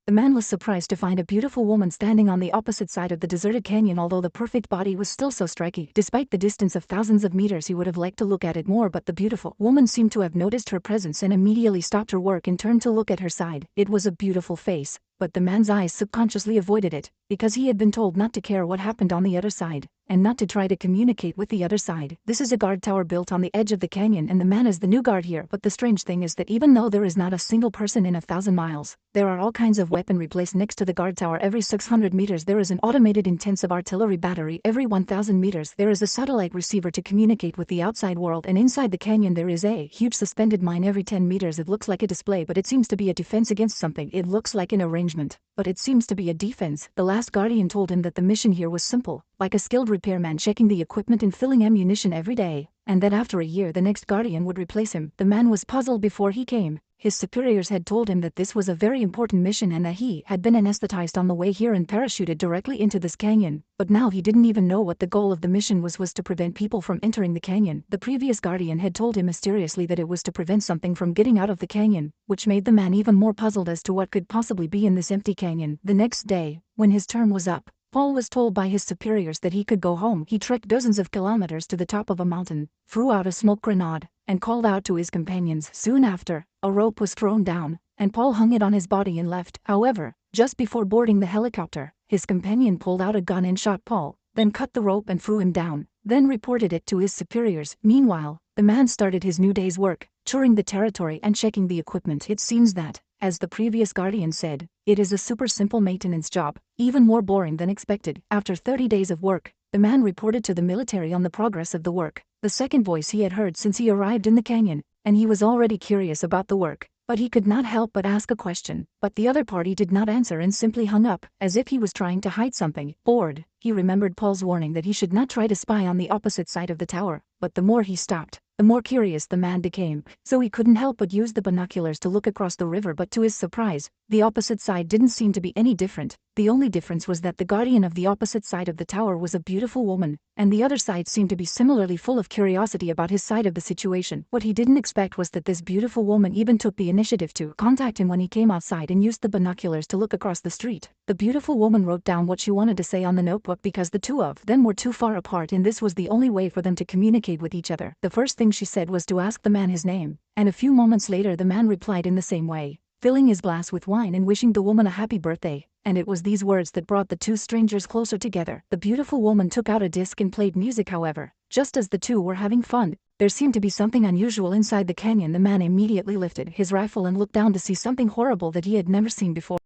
The man was surprised to find a beautiful woman standing on the opposite side of the deserted canyon. Although the perfect body was still so striking, despite the distance of thousands of meters, he would have liked to look at it more, but the beautiful woman seemed to have noticed her presence and immediately stopped her work and turned to look at her side. It was a beautiful face, but the man's eyes subconsciously avoided it, because he had been told not to care what happened on the other side, and not to try to communicate with the other side. This is a guard tower built on the edge of the canyon, and the man is the new guard here. But the strange thing is that even though there is not a single person in 1,000 miles, there are all kinds of weaponry placed next to the guard tower. Every 600 meters there is an automated intensive artillery battery. Every 1,000 meters there is a satellite receiver to communicate with the outside world, and inside the canyon there is a huge suspended mine. Every 10 meters it looks like a display, but it seems to be a defense against something. It looks like an arrangement, but it seems to be a defense. The last guardian told him that the mission here was simple, like a skilled repairman checking the equipment and filling ammunition every day, and that after a year the next guardian would replace him. The man was puzzled before he came. His superiors had told him that this was a very important mission and that he had been anesthetized on the way here and parachuted directly into this canyon, but now he didn't even know what the goal of the mission was to prevent people from entering the canyon. The previous guardian had told him mysteriously that it was to prevent something from getting out of the canyon, which made the man even more puzzled as to what could possibly be in this empty canyon. The next day, when his term was up, Paul was told by his superiors that he could go home. He trekked dozens of kilometers to the top of a mountain, threw out a smoke grenade, and called out to his companions. Soon after, a rope was thrown down, and Paul hung it on his body and left. However, just before boarding the helicopter, his companion pulled out a gun and shot Paul, then cut the rope and threw him down, then reported it to his superiors. Meanwhile, the man started his new day's work, touring the territory and checking the equipment. It seems that, as the previous guardian said, it is a super simple maintenance job, even more boring than expected. After 30 days of work, the man reported to the military on the progress of the work, the second voice he had heard since he arrived in the canyon, and he was already curious about the work, but he could not help but ask a question. But the other party did not answer and simply hung up, as if he was trying to hide something. Bored, he remembered Paul's warning that he should not try to spy on the opposite side of the tower, but the more he stopped, the more curious the man became, so he couldn't help but use the binoculars to look across the river. But to his surprise, the opposite side didn't seem to be any different. The only difference was that the guardian of the opposite side of the tower was a beautiful woman, and the other side seemed to be similarly full of curiosity about his side of the situation. What he didn't expect was that this beautiful woman even took the initiative to contact him when he came outside and used the binoculars to look across the street. The beautiful woman wrote down what she wanted to say on the notebook because the two of them were too far apart and this was the only way for them to communicate with each other. The first thing she said was to ask the man his name, and a few moments later the man replied in the same way, filling his glass with wine and wishing the woman a happy birthday. And it was these words that brought the two strangers closer together. The beautiful woman took out a disc and played music. However, just as the two were having fun, there seemed to be something unusual inside the canyon. The man immediately lifted his rifle and looked down to see something horrible that he had never seen before.